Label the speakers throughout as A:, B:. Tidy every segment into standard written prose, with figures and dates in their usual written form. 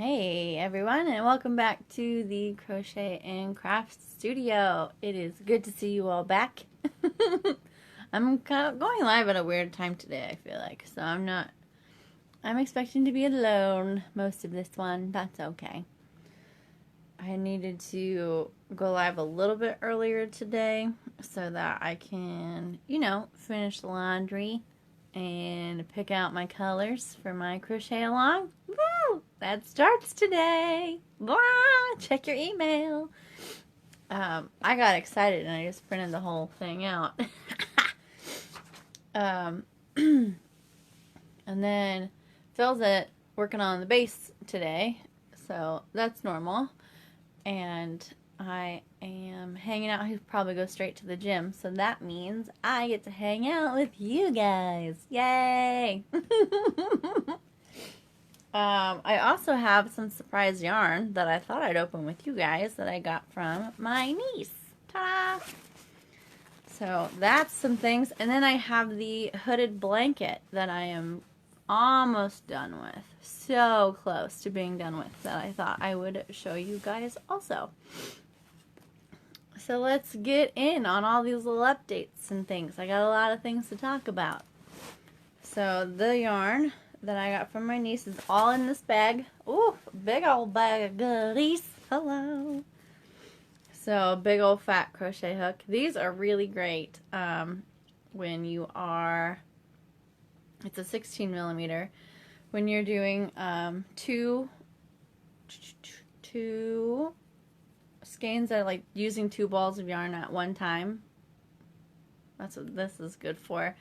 A: Hey everyone, and welcome back to the Crochet and Craft Studio. It is good to see you all back. I'm going live at a weird time today, I feel like, so I'm expecting to be alone most of this one. That's okay. I needed to go live a little bit earlier today so that I can, finish the laundry and pick out my colors for my crochet along. Woo! That starts today. Blah! Check your email. I got excited and I just printed the whole thing out. And then Phil's working on the base today, so that's normal. And I am hanging out. He'll probably go straight to the gym, so that means I get to hang out with you guys. Yay! I also have some surprise yarn that I thought I'd open with you guys that I got from my niece. Ta-da! So that's some things. And then I have the hooded blanket that I am almost done with. So close to being done with that I thought I would show you guys also. So let's get in on all these little updates and things. I got a lot of things to talk about. So the yarn that I got from my niece is all in this bag. Ooh, big old bag of goodies. Hello. So big old fat crochet hook. These are really great when you are, it's a 16 millimeter, when you're doing two skeins that are like using 2 balls of yarn at one time. That's what this is good for.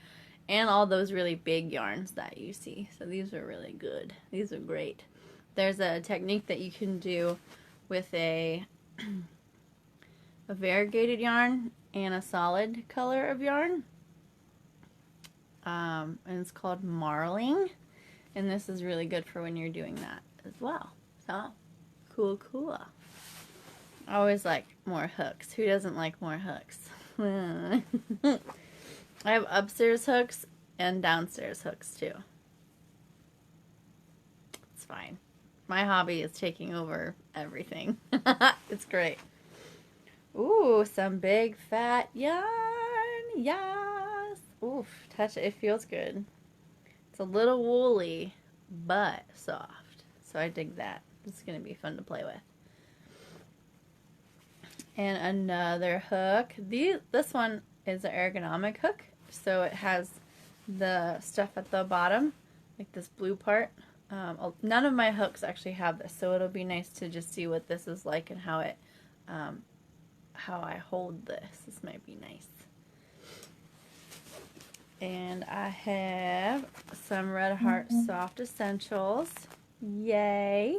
A: And all those really big yarns that you see. So these are really good. These are great. There's a technique that you can do with a variegated yarn and a solid color of yarn. And it's called marling. And this is really good for when you're doing that as well. So, cool. I always like more hooks. Who doesn't like more hooks? I have upstairs hooks and downstairs hooks too. It's fine. My hobby is taking over everything. It's great. Ooh, some big fat yarn. Yes. Oof, touch it. It feels good. It's a little woolly, but soft. So I dig that. It's going to be fun to play with. And another hook. This one is an ergonomic hook. So it has the stuff at the bottom, like this blue part. None of my hooks actually have this, so it'll be nice to just see what this is like and how I hold this. This might be nice. And I have some Red Heart Soft Essentials. Yay!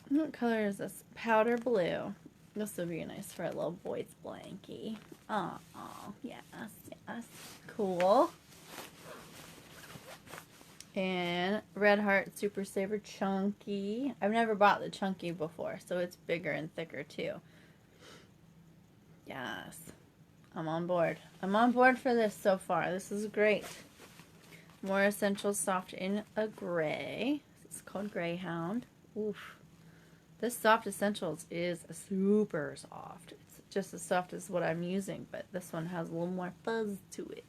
A: What color is this? Powder blue. This would be nice for a little boy's blankie. Oh, yes. Cool. And Red Heart Super Saver Chunky. I've never bought the Chunky before, so it's bigger and thicker too. Yes. I'm on board. I'm on board for this so far. This is great. More Essentials Soft in a gray. This is called Greyhound. Oof. This Soft Essentials is super soft. It's just as soft as what I'm using, but this one has a little more fuzz to it.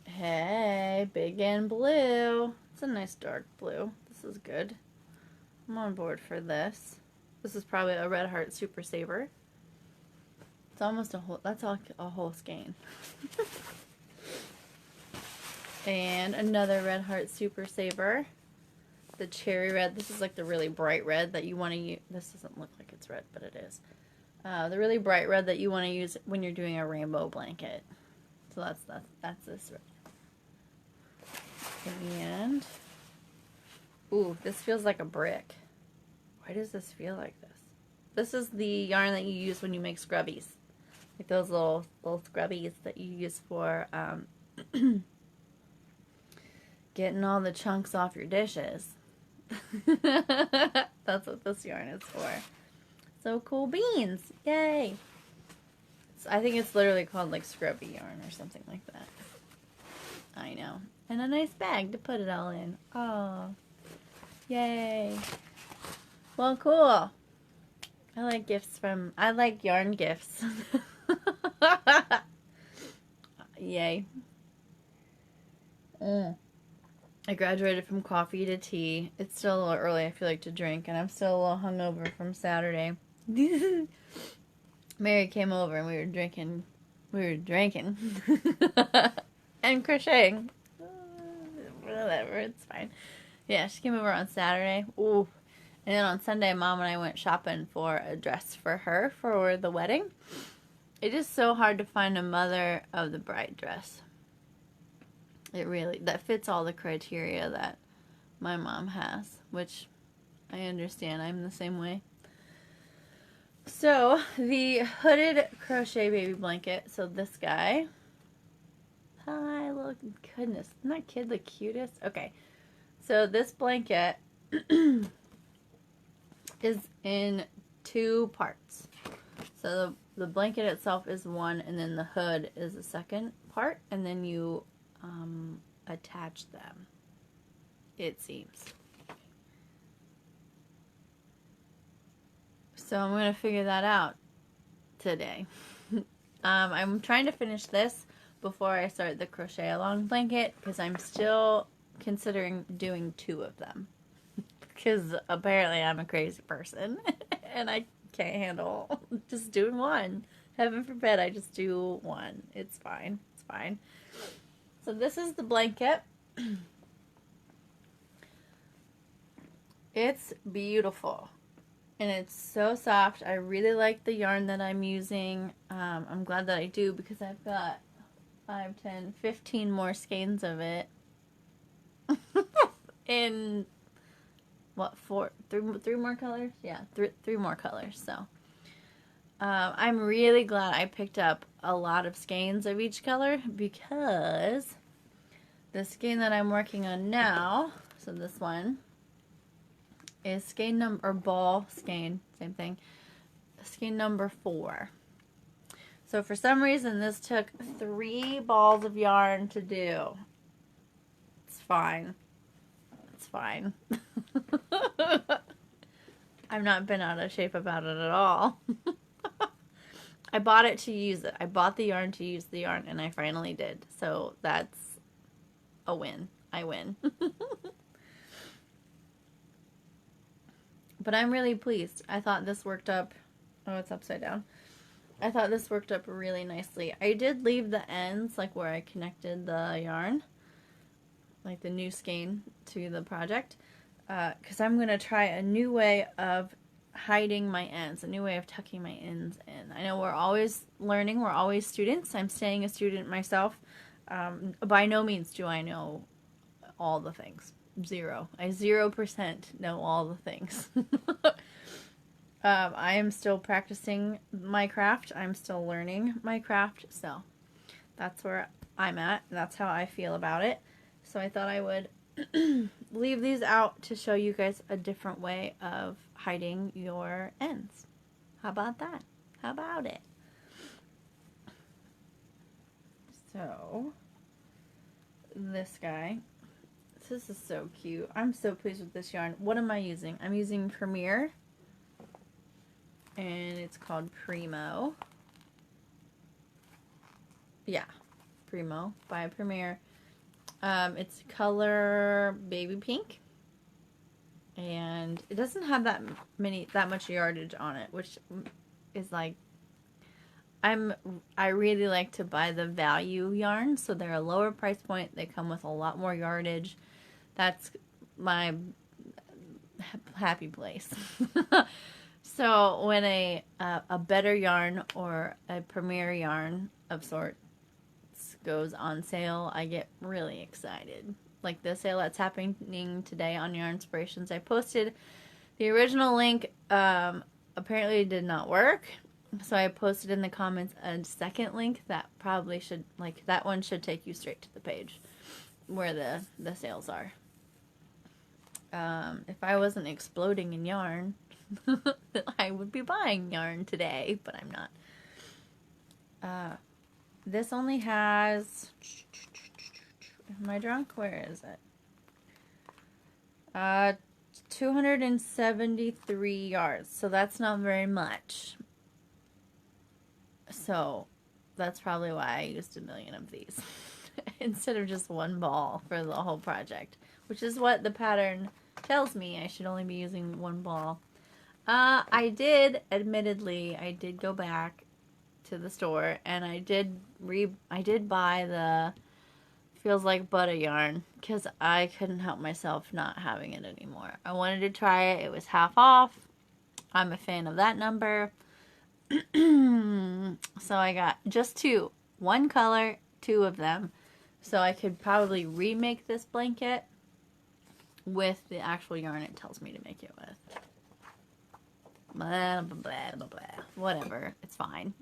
A: Hey, big and blue. It's a nice dark blue. This is good. I'm on board for this. This is probably a Red Heart Super Saver. It's almost a whole, that's a whole skein. And another Red Heart Super Saver. The cherry red. This is like the really bright red that you want to use. This doesn't look like it's red, but it is. The really bright red that you want to use when you're doing a rainbow blanket. So that's this red. And ooh, this feels like a brick. Why does this feel like this? This is the yarn that you use when you make scrubbies. Like those little scrubbies that you use for getting all the chunks off your dishes. That's what this yarn is for. So cool beans. Yay. I think it's literally called like scrubby yarn or something like that. I know. And a nice bag to put it all in. Oh. Yay. Well, cool. I like yarn gifts. Yay. I graduated from coffee to tea. It's still a little early, I feel like, to drink, and I'm still a little hungover from Saturday. Mary came over and we were drinking. And crocheting. Whatever, it's fine. Yeah, she came over on Saturday. Ooh. And then on Sunday, Mom and I went shopping for a dress for her for the wedding. It is so hard to find a mother of the bride dress. It really, that fits all the criteria that my mom has, which I understand. I'm the same way. So, the hooded crochet baby blanket. So, this guy. Hi, look, goodness. Isn't that kid the cutest? Okay. So, this blanket is in 2 parts. So, the blanket itself is one, and then the hood is the second part, and then you attach them, it seems. So I'm going to figure that out today. I'm trying to finish this before I start the crochet along blanket, because I'm still considering doing 2 of them. Because apparently I'm a crazy person, and I can't handle just doing one. Heaven forbid I just do one. It's fine. It's fine. So this is the blanket. It's beautiful. And it's so soft. I really like the yarn that I'm using. I'm glad that I do, because I've got 5, 10, 15 more skeins of it. In, what, 3 more colors? Yeah, 3 more colors. So I'm really glad I picked up a lot of skeins of each color, because the skein that I'm working on now, so this one, is skein number, or ball skein, same thing, skein number 4. So for some reason this took 3 balls of yarn to do. It's fine. It's fine. I've not been out of shape about it at all. I bought it to use it. I bought the yarn to use the yarn, and I finally did. So that's a win. I win. But I'm really pleased. I thought this worked up. Oh, it's upside down. I thought this worked up really nicely. I did leave the ends, like where I connected the yarn, like the new skein to the project, because I'm going to try a new way of hiding my ends, a new way of tucking my ends in. I know we're always learning. We're always students. I'm staying a student myself. By no means do I know all the things. 0. I 0% know all the things. I am still practicing my craft. I'm still learning my craft. So that's where I'm at. That's how I feel about it. So I thought I would leave these out to show you guys a different way of hiding your ends. How about that? How about it? So this guy. This is so cute. I'm so pleased with this yarn. What am I using? I'm using Premier. And it's called Primo. Yeah. Primo by Premier. It's color baby pink. And it doesn't have that much yardage on it, which is like, I really like to buy the value yarns, so they're a lower price point. They come with a lot more yardage. That's my happy place. So when a better yarn or a Premier yarn of sorts goes on sale, I get really excited. Like the sale that's happening today on Yarnspirations. I posted the original link. Apparently it did not work. So I posted in the comments a second link that probably should, like, that one should take you straight to the page where the sales are. If I wasn't exploding in yarn, I would be buying yarn today, but I'm not. This only has Am I drunk? Where is it? 273 yards. So that's not very much. So that's probably why I used a million of these instead of just one ball for the whole project, which is what the pattern tells me. I should only be using one ball. Admittedly, I did go back to the store and I did buy the Feels Like Butter yarn because I couldn't help myself not having it anymore. I wanted to try it. It was half off. I'm a fan of that number. So I got just two. One color, two of them. So I could probably remake this blanket with the actual yarn it tells me to make it with. Blah, blah, blah, blah, blah. Whatever. It's fine.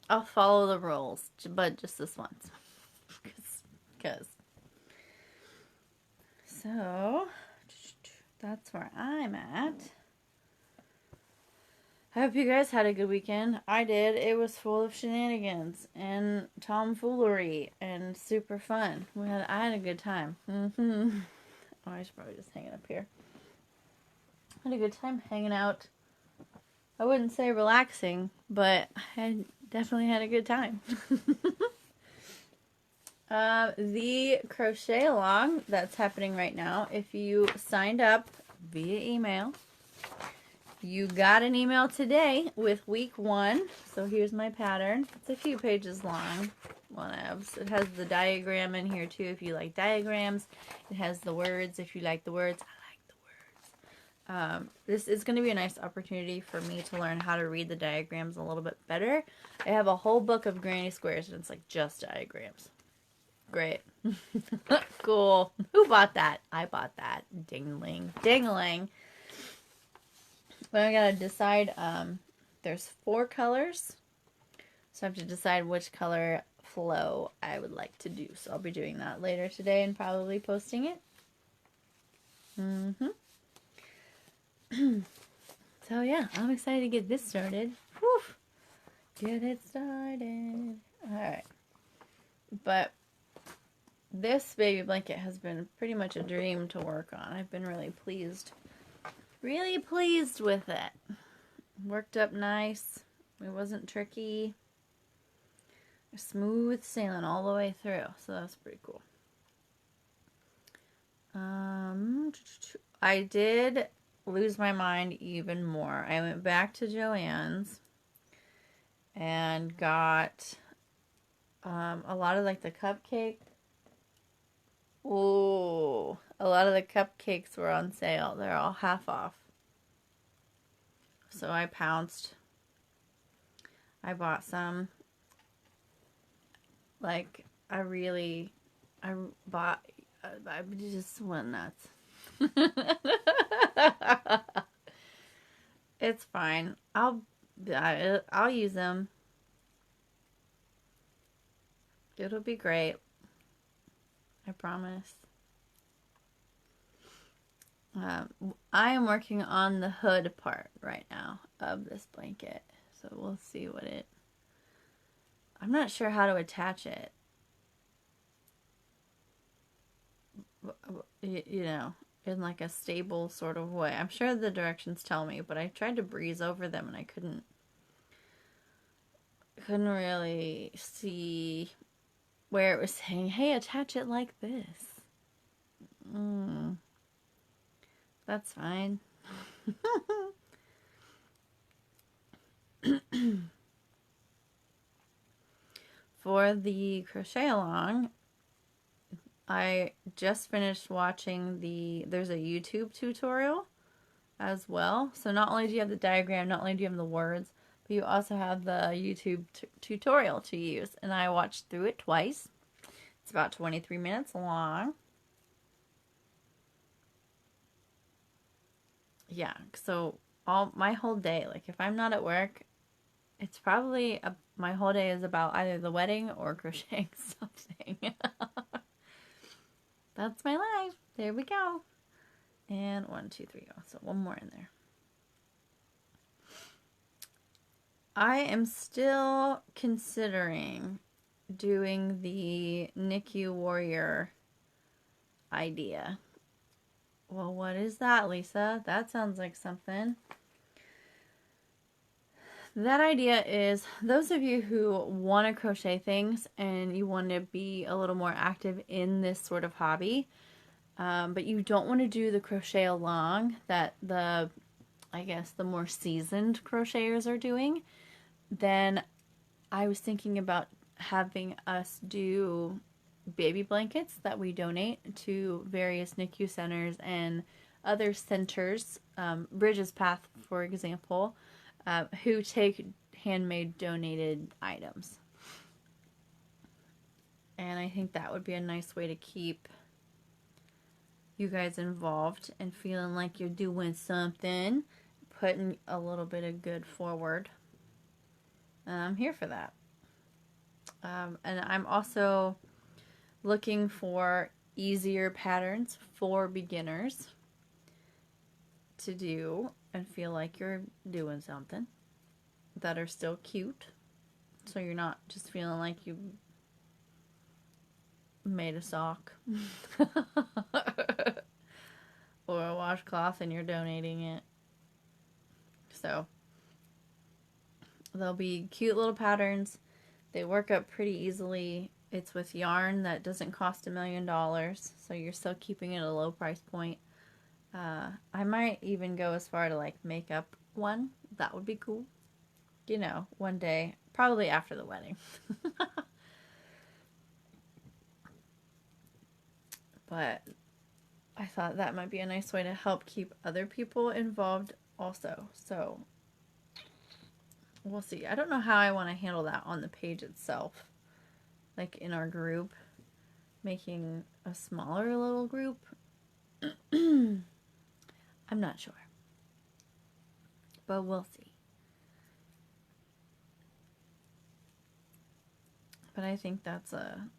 A: I'll follow the rules, but just this once. Because. So, that's where I'm at. I hope you guys had a good weekend. I did. It was full of shenanigans and tomfoolery and super fun. I had a good time. Oh, I should probably just hang it up here. I had a good time hanging out. I wouldn't say relaxing, but I definitely had a good time. The crochet along that's happening right now, if you signed up via email, you got an email today with week 1. So here's my pattern. It's a few pages long. It has the diagram in here too if you like diagrams. It has the words if you like the words. I like the words. This is going to be a nice opportunity for me to learn how to read the diagrams a little bit better. I have a whole book of granny squares and it's like just diagrams. Great. Cool. Who bought that? I bought that. Ding-a-ling. Ding-a-ling. But I gotta decide, there's 4 colors. So I have to decide which color flow I would like to do. So I'll be doing that later today and probably posting it. So yeah, I'm excited to get this started. Whew. Get it started. Alright. But this baby blanket has been pretty much a dream to work on. I've been really pleased. Really pleased with it. Worked up nice. It wasn't tricky. Smooth sailing all the way through. So that's pretty cool. I did lose my mind even more. I went back to Joann's and got a lot of like the cupcake. Ooh, a lot of the cupcakes were on sale. They're all half off. So I pounced. I bought some. Like, I just went nuts. It's fine. I'll use them. It'll be great. I promise. I am working on the hood part right now of this blanket. So we'll see what it... I'm not sure how to attach it. You know, in like a stable sort of way. I'm sure the directions tell me, but I tried to breeze over them and I couldn't really see where it was saying, hey, attach it like this. That's fine. For the crochet along, I just finished watching there's a YouTube tutorial as well. So not only do you have the diagram, not only do you have the words, but you also have the YouTube tutorial to use. And I watched through it twice. It's about 23 minutes long. Yeah, so my whole day, like if I'm not at work, it's probably my whole day is about either the wedding or crocheting something. That's my life. There we go. And 1, 2, 3, go. So one more in there. I am still considering doing the NICU Warrior idea. Well, what is that, Lisa? That sounds like something. That idea is those of you who want to crochet things and you want to be a little more active in this sort of hobby, but you don't want to do the crochet along that I guess the more seasoned crocheters are doing, then I was thinking about having us do baby blankets that we donate to various NICU centers and other centers, Bridges Path, for example, who take handmade donated items. And I think that would be a nice way to keep you guys involved and feeling like you're doing something, putting a little bit of good forward. And I'm here for that. And I'm also looking for easier patterns for beginners to do and feel like you're doing something that are still cute, so you're not just feeling like you made a sock or a washcloth and you're donating it. So they'll be cute little patterns. They work up pretty easily. It's with yarn that doesn't cost $1 million, so you're still keeping it at a low price point. I might even go as far to like make up one. That would be cool. You know, one day, probably after the wedding. But I thought that might be a nice way to help keep other people involved also. So we'll see. I don't know how I want to handle that on the page itself. Like in our group, making a smaller little group. I'm not sure. But we'll see. But I think that's a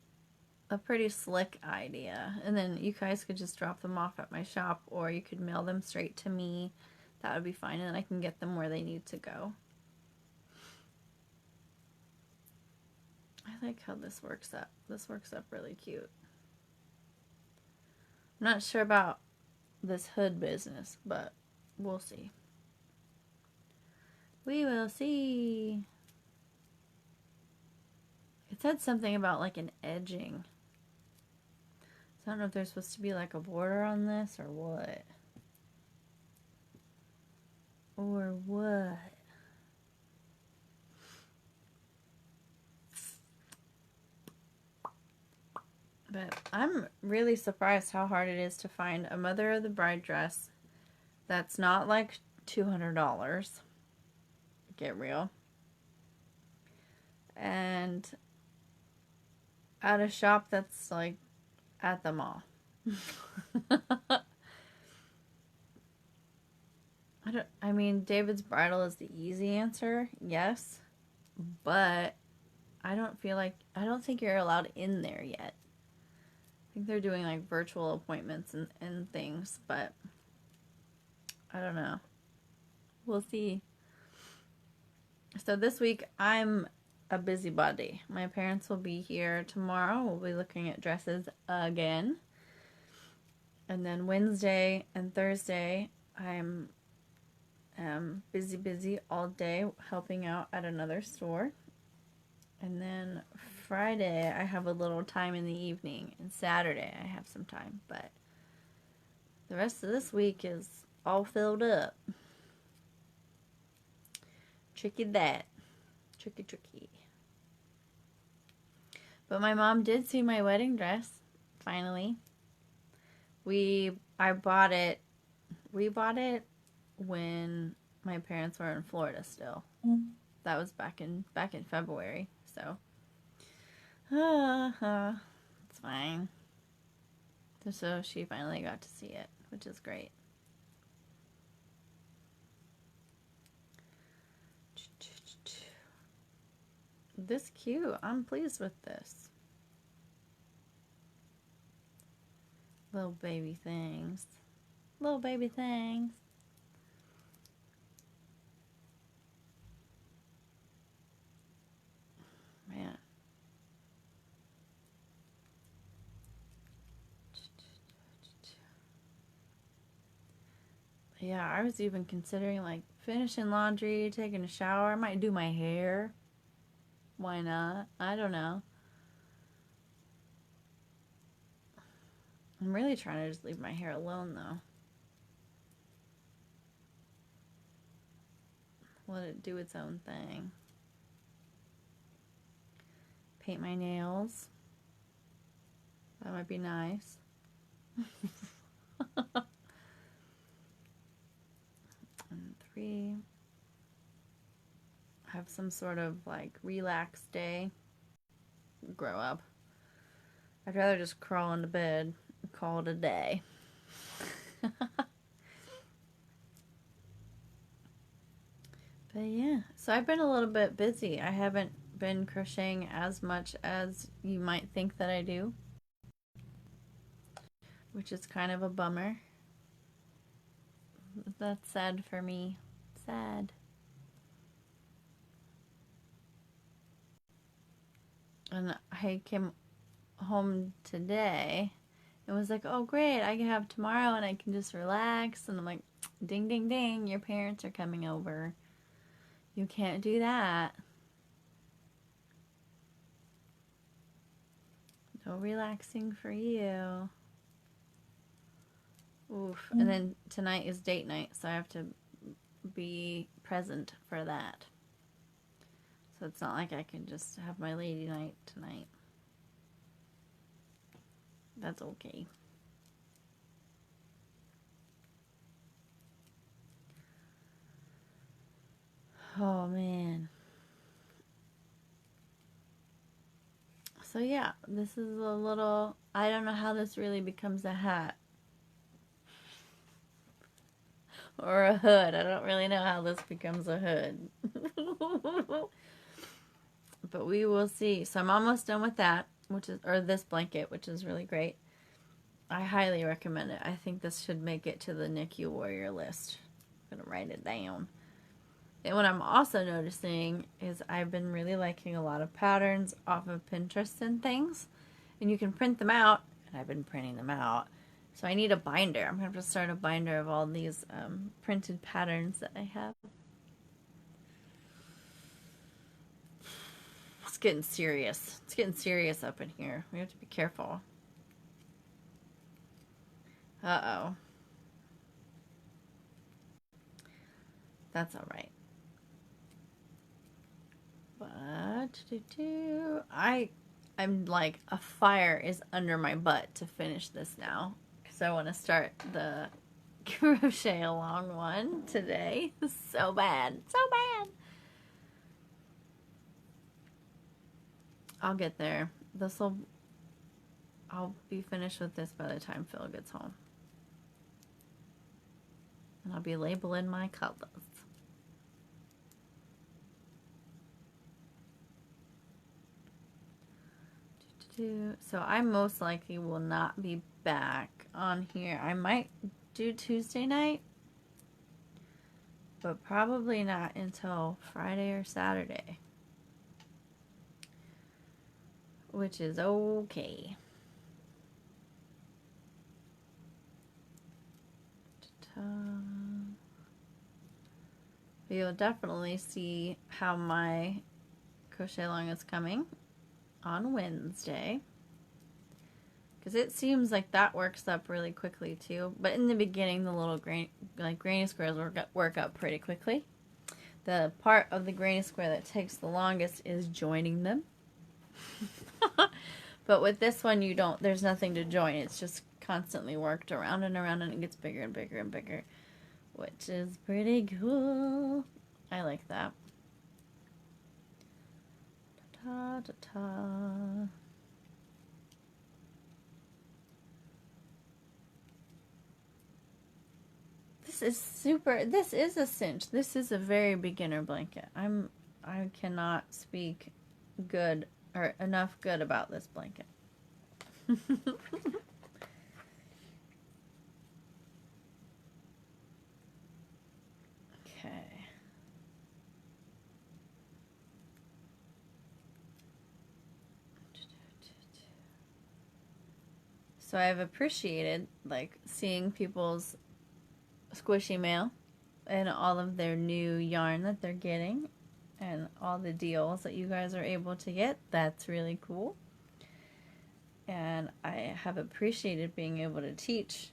A: pretty slick idea. And then you guys could just drop them off at my shop, or you could mail them straight to me. That would be fine, and I can get them where they need to go. I like how this works up. This works up really cute. I'm not sure about this hood business, but we'll see. We will see. It said something about like an edging. So I don't know if there's supposed to be like a border on this or what. Or what? But I'm really surprised how hard it is to find a Mother of the Bride dress that's not like $200. Get real. And at a shop that's like at the mall. I mean, David's Bridal is the easy answer, yes, but I don't think you're allowed in there yet. I think they're doing like virtual appointments and things, but I don't know. We'll see. So this week I'm a busybody. My parents will be here tomorrow. We'll be looking at dresses again. And then Wednesday and Thursday I'm busy all day helping out at another store. And then Friday I have a little time in the evening, and Saturday I have some time, but the rest of this week is all filled up. Tricky that. Tricky. But my mom did see my wedding dress, finally. We bought it when my parents were in Florida still. That was back in February, so it's fine. So she finally got to see it, which is great. This cute. I'm pleased with this. Little baby things. Little baby things. Man. Yeah, I was even considering like finishing laundry, taking a shower. I might do my hair. Why not? I don't know. I'm really trying to just leave my hair alone though. Let it do its own thing. Paint my nails. That might be nice. And 3. Have some sort of like relax day. Grow up. I'd rather just crawl into bed and call it a day. But yeah, so I've been a little bit busy. I haven't been crocheting as much as you might think that I do, which is kind of a bummer. That's sad for me. Sad. And I came home today and was like, oh great, I can have tomorrow and I can just relax. And I'm like, ding ding ding, your parents are coming over. You can't do that. No relaxing for you. Oof. And then tonight is date night, so I have to be present for that. So it's not like I can just have my lady night tonight. That's okay. Oh man. So yeah, this is a little, I don't know how this really becomes a hat. Or a hood. I don't really know how this becomes a hood. But we will see. So I'm almost done with that, which is, or this blanket, which is really great. I highly recommend it. I think this should make it to the NICU Warrior list. I'm going to write it down. And what I'm also noticing is I've been really liking a lot of patterns off of Pinterest and things. And you can print them out. And I've been printing them out. So I need a binder. I'm going to have to start a binder of all these printed patterns that I have. It's getting serious. It's getting serious up in here. We have to be careful. Uh-oh. That's all right. But I'm like a fire is under my butt to finish this now because I want to start the crochet along one today. So bad, so bad. I'll get there. I'll be finished with this by the time Phil gets home, and I'll be labeling my colors. So I most likely will not be back on here. I might do Tuesday night, but probably not until Friday or Saturday, which is okay. You'll definitely see how my crochet along is coming on Wednesday, because it seems like that works up really quickly too. But in the beginning, the little granny squares work up pretty quickly. The part of the granny square that takes the longest is joining them. But with this one, there's nothing to join. It's just constantly worked around and around, and it gets bigger and bigger and bigger, which is pretty cool. I like that. Ta-ta-ta. This is a cinch. This is a very beginner blanket. I cannot speak good or enough good about this blanket. Okay. So I've appreciated like seeing people's Squishy Mail and all of their new yarn that they're getting and all the deals that you guys are able to get. That's really cool. And I have appreciated being able to teach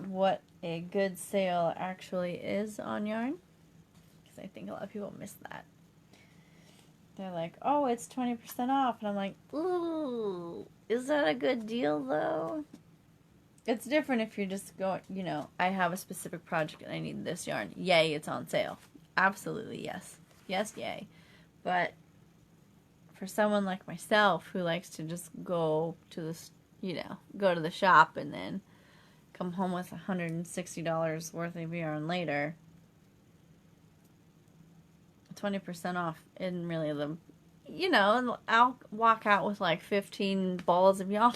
A: what a good sale actually is on yarn, because I think a lot of people miss that. They're like, oh, it's 20% off. And I'm like, ooh, is that a good deal though? It's different if you're just going, you know, I have a specific project and I need this yarn. Yay, it's on sale. Absolutely, yes. Yes, yay. But for someone like myself who likes to just go to the, you know, go to the shop and then come home with $160 worth of yarn later, 20% off isn't really the, you know, I'll walk out with like 15 balls of yarn.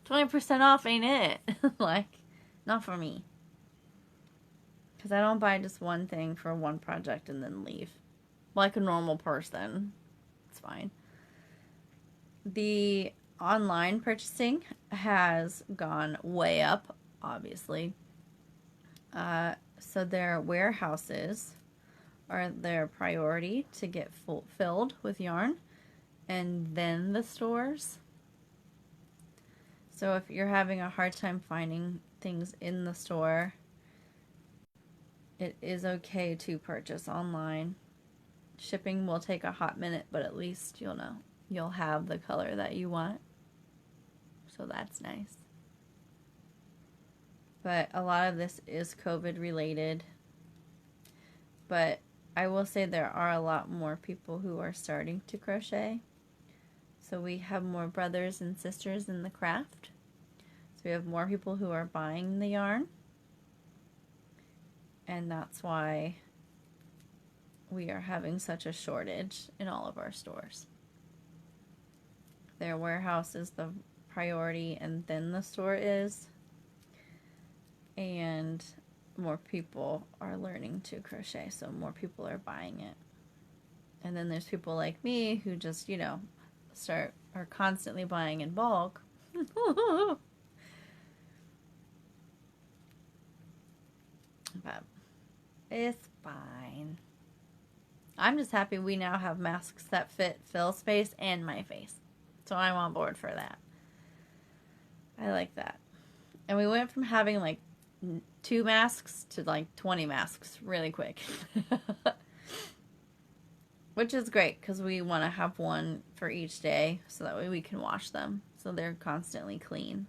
A: 20% off ain't it. Like, not for me. Because I don't buy just one thing for one project and then leave. Like a normal person. It's fine. The online purchasing has gone way up, obviously. So their warehouses are their priority to get filled with yarn, and then the stores. So if you're having a hard time finding things in the store, it is okay to purchase online. Shipping will take a hot minute, but at least you'll know. You'll have the color that you want. So that's nice. But a lot of this is COVID related. But I will say there are a lot more people who are starting to crochet. So we have more brothers and sisters in the craft. So we have more people who are buying the yarn. And that's why we are having such a shortage in all of our stores. Their warehouse is the priority, and then the store is. And more people are learning to crochet, so more people are buying it. And then there's people like me who just, you know, are constantly buying in bulk. But it's fine. I'm just happy we now have masks that fit Phil's face and my face. So I'm on board for that. I like that. And we went from having like 2 masks to like 20 masks really quick. Which is great because we want to have one for each day so that way we can wash them so they're constantly clean.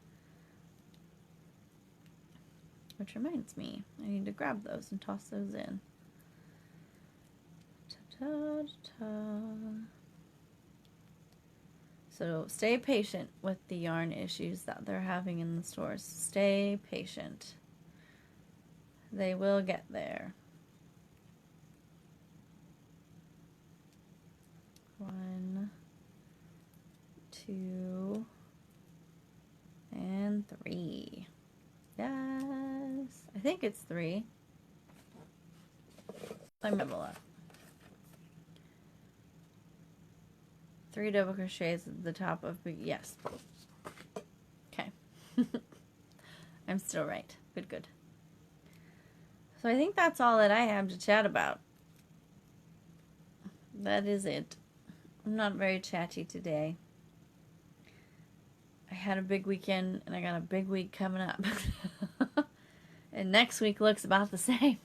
A: Which reminds me, I need to grab those and toss those in. Ta-ta-ta-ta. So stay patient with the yarn issues that they're having in the stores. Stay patient. They will get there. 1, 2, and 3. Yes. I think it's 3. Let me have a look. 3 double crochets at the top of yes. Okay. I'm still right. Good. So I think that's all that I have to chat about. That is it. I'm not very chatty today. I had a big weekend and I got a big week coming up. And next week looks about the same.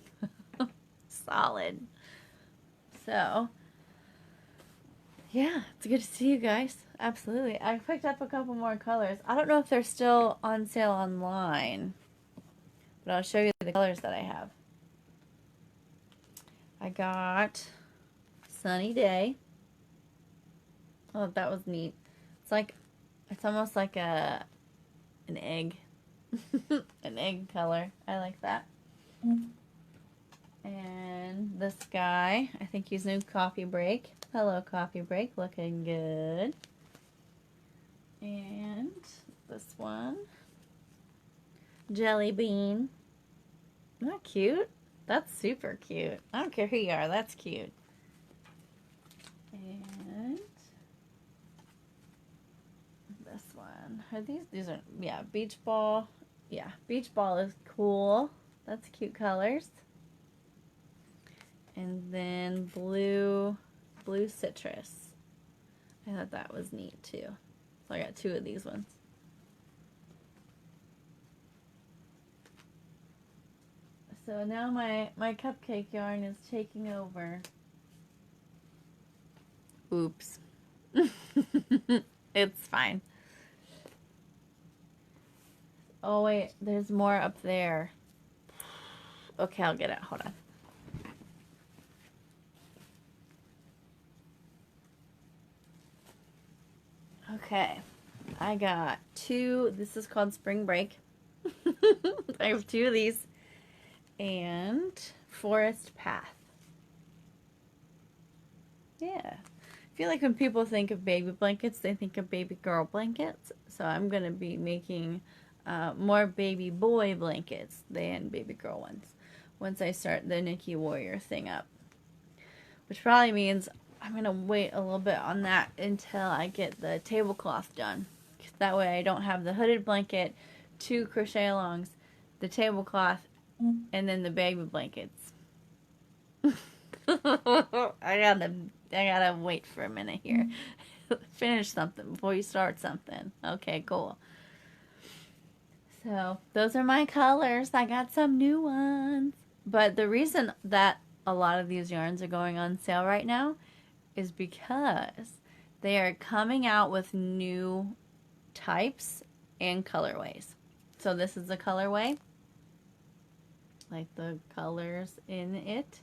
A: Solid. So, yeah, it's good to see you guys. Absolutely. I picked up a couple more colors. I don't know if they're still on sale online, but I'll show you the colors that I have. I got Sunny Day. Oh, that was neat. It's almost like an egg. An egg color. I like that. And this guy, I think he's new Coffee Break. Hello, Coffee Break. Looking good. And this one, Jelly Bean. Isn't that cute? That's super cute. I don't care who you are. That's cute. And this one. Are these are, yeah, Beach Ball yeah, beach ball is cool. That's cute colors. And then blue citrus. I thought that was neat too. So I got 2 of these ones. So now my cupcake yarn is taking over. Oops. It's fine. Oh wait, there's more up there. Okay, I'll get it. Hold on. Okay, I got 2. This is called Spring Break. I have 2 of these. And Forest Path. Yeah. I feel like when people think of baby blankets, they think of baby girl blankets. So I'm going to be making more baby boy blankets than baby girl ones once I start the Nikki Warrior thing up. Which probably means I'm going to wait a little bit on that until I get the tablecloth done. That way I don't have the hooded blanket, 2 crochet alongs, the tablecloth, and then the baby blankets. I gotta wait for a minute here. Finish something before you start something. Okay, cool. So those are my colors. I got some new ones. But the reason that a lot of these yarns are going on sale right now is because they are coming out with new types and colorways. So this is a colorway, like the colors in it.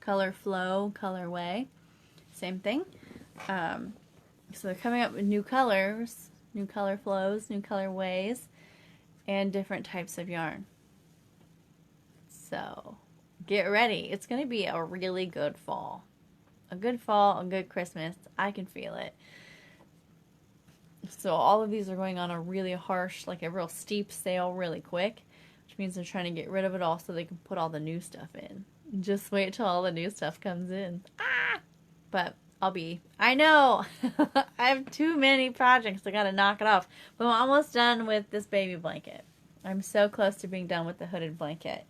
A: Color flow, colorway, same thing. So they're coming up with new colors, new color flows, new colorways, and different types of yarn. So get ready. It's going to be a really good fall. A good fall, a good Christmas. I can feel it. So all of these are going on a really harsh, like a real steep sale really quick, which means they're trying to get rid of it all so they can put all the new stuff in. Just wait till all the new stuff comes in. Ah! But I know, I have too many projects. I gotta knock it off. But I'm almost done with this baby blanket. I'm so close to being done with the hooded blanket.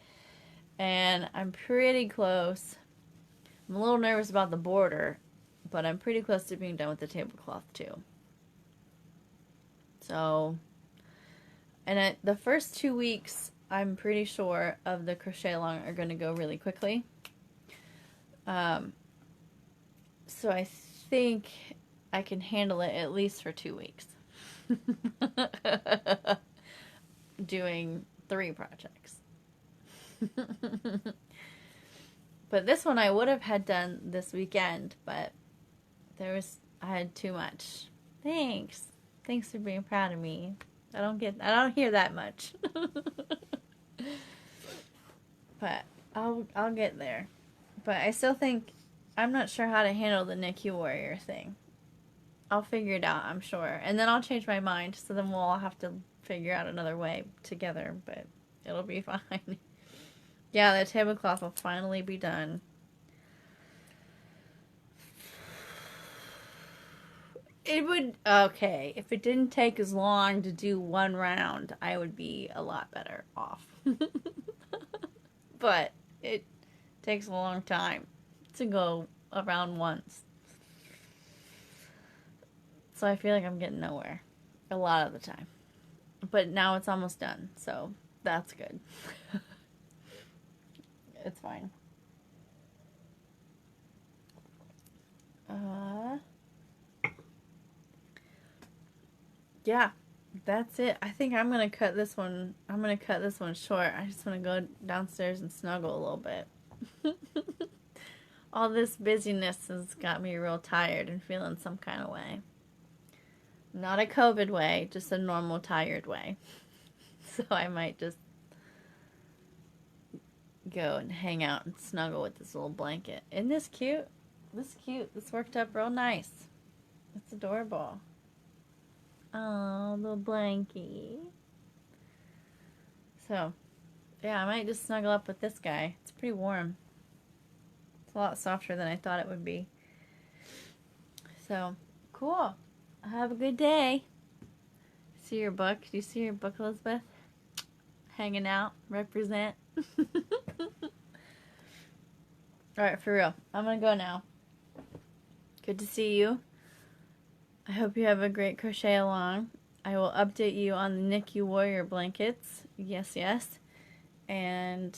A: And I'm pretty close. I'm a little nervous about the border, but I'm pretty close to being done with the tablecloth too. So, and the first 2 weeks, I'm pretty sure, of the crochet along are going to go really quickly. So I think I can handle it at least for 2 weeks. Doing 3 projects. But this one I would have had done this weekend, but I had too much. Thanks for being proud of me. I don't hear that much. But I'll get there. But I still think I'm not sure how to handle the Nikki Warrior thing. I'll figure it out, I'm sure. And then I'll change my mind, so then we'll all have to figure out another way together, but it'll be fine. Yeah, the tablecloth will finally be done. Okay, if it didn't take as long to do 1 round, I would be a lot better off. But it takes a long time to go around once. So I feel like I'm getting nowhere a lot of the time. But now it's almost done, so that's good. It's fine. Yeah, that's it. I think I'm gonna cut this one. I'm gonna cut this one short. I just want to go downstairs and snuggle a little bit. All this busyness has got me real tired and feeling some kind of way. Not a COVID way, just a normal tired way. So I might just go and hang out and snuggle with this little blanket. Isn't this cute? This is cute. This worked up real nice. It's adorable. Oh, little blankie. So, yeah, I might just snuggle up with this guy. It's pretty warm. It's a lot softer than I thought it would be. So, cool. Have a good day. See your book? Do you see your book, Elizabeth? hanging out, represent. Alright, for real. I'm gonna go now. Good to see you. I hope you have a great crochet along. I will update you on the Nikki Warrior blankets. Yes, yes. And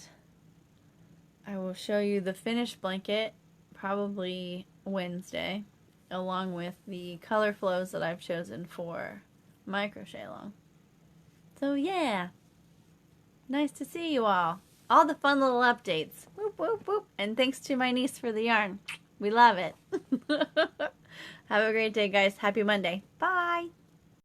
A: I will show you the finished blanket probably Wednesday, along with the color flows that I've chosen for my crochet along. So yeah, nice to see you all. All the fun little updates. Whoop, whoop, whoop. And thanks to my niece for the yarn. We love it. Have a great day, guys. Happy Monday. Bye.